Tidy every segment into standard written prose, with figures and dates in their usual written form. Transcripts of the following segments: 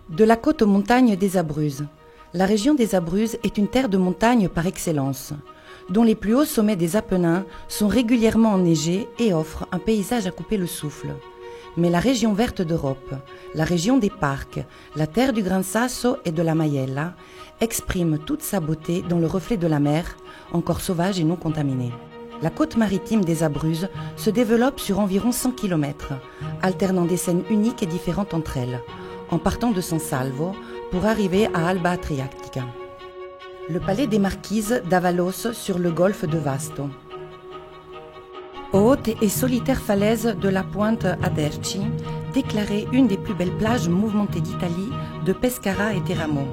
De la côte aux montagnes des Abruzzes. La région des Abruzzes est une terre de montagne par excellence, dont les plus hauts sommets des Apennins sont régulièrement enneigés et offrent un paysage à couper le souffle. Mais la région verte d'Europe, la région des parcs, la terre du Gran Sasso et de la Maiella, exprime toute sa beauté dans le reflet de la mer, encore sauvage et non contaminée. La côte maritime des Abruzzes se développe sur environ 100 km, alternant des scènes uniques et différentes entre elles, en partant de San Salvo pour arriver à Alba Adriatica. Le palais des Marquises d'Avalos sur le golfe de Vasto. Aux hautes et solitaires falaises de la pointe Aderci, déclarée une des plus belles plages mouvementées d'Italie de Pescara et Teramo.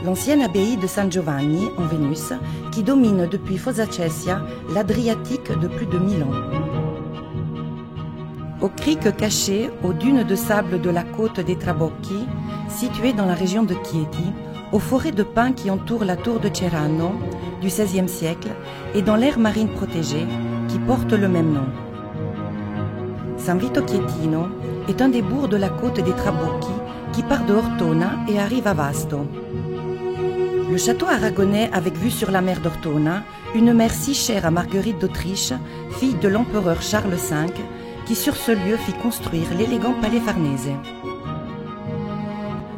L'ancienne abbaye de San Giovanni en Vénus, qui domine depuis Fossa Cesia l'Adriatique de plus de 1000 ans. Aux criques cachées, aux dunes de sable de la côte des Trabocchi, située dans la région de Chieti, aux forêts de pins qui entourent la tour de Cerano du XVIe siècle et dans l'aire marine protégée qui porte le même nom. San Vito Chietino est un des bourgs de la côte des Trabocchi qui part de Ortona et arrive à Vasto. Le château aragonais avec vue sur la mer d'Ortona, une mer si chère à Marguerite d'Autriche, fille de l'empereur Charles V, qui sur ce lieu fit construire l'élégant palais Farnese.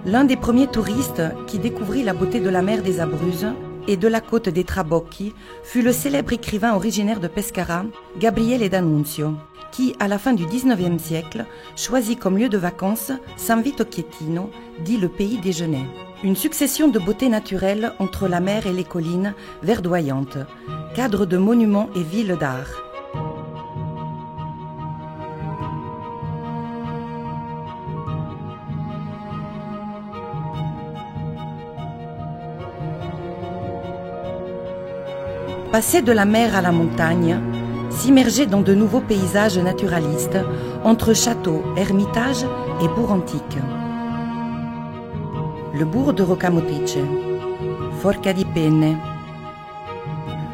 L'un des premiers touristes qui découvrit la beauté de la mer des Abruzzes et de la côte des Trabocchi fut le célèbre écrivain originaire de Pescara, Gabriele D'Annunzio, qui, à la fin du XIXe siècle, choisit comme lieu de vacances San Vito Chietino, dit le pays des Genêts. Une succession de beautés naturelles entre la mer et les collines verdoyantes, cadre de monuments et villes d'art. Passer de la mer à la montagne, s'immerger dans de nouveaux paysages naturalistes, entre châteaux, ermitages et bourgs antiques. Le bourg de Roccamotrice, Forca di Penne,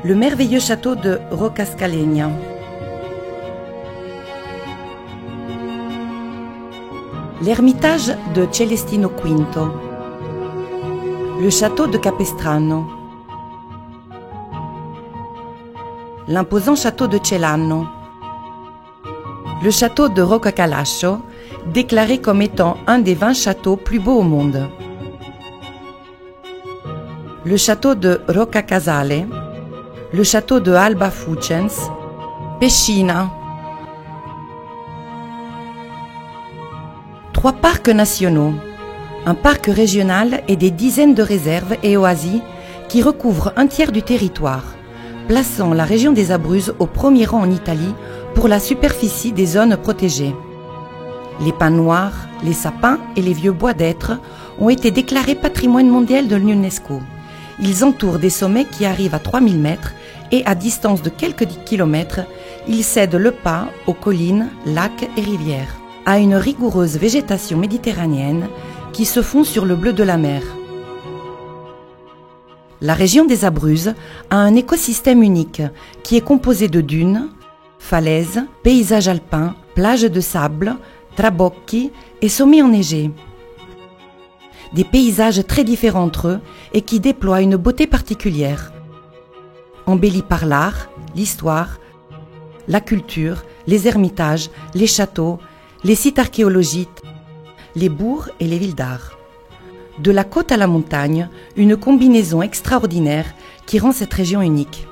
le merveilleux château de Roccascalegna, l'ermitage de Celestino V, le château de Capestrano, l'imposant château de Celano, le château de Roccacalascio, déclaré comme étant un des 20 châteaux plus beaux au monde, le château de Roccacasale, le château de Alba Fucens, Pescina. 3 parcs nationaux, un parc régional et des dizaines de réserves et oasis qui recouvrent un tiers du territoire, plaçant la région des Abruzzes au premier rang en Italie pour la superficie des zones protégées. Les pins noirs, les sapins et les vieux bois d'hêtre ont été déclarés patrimoine mondial de l'UNESCO. Ils entourent des sommets qui arrivent à 3000 mètres et à distance de quelques kilomètres, ils cèdent le pas aux collines, lacs et rivières, à une rigoureuse végétation méditerranéenne qui se fond sur le bleu de la mer. La région des Abruzzes a un écosystème unique qui est composé de dunes, falaises, paysages alpins, plages de sable, trabocchi et sommets enneigés. Des paysages très différents entre eux et qui déploient une beauté particulière, embellis par l'art, l'histoire, la culture, les ermitages, les châteaux, les sites archéologiques, les bourgs et les villes d'art. De la côte à la montagne, une combinaison extraordinaire qui rend cette région unique.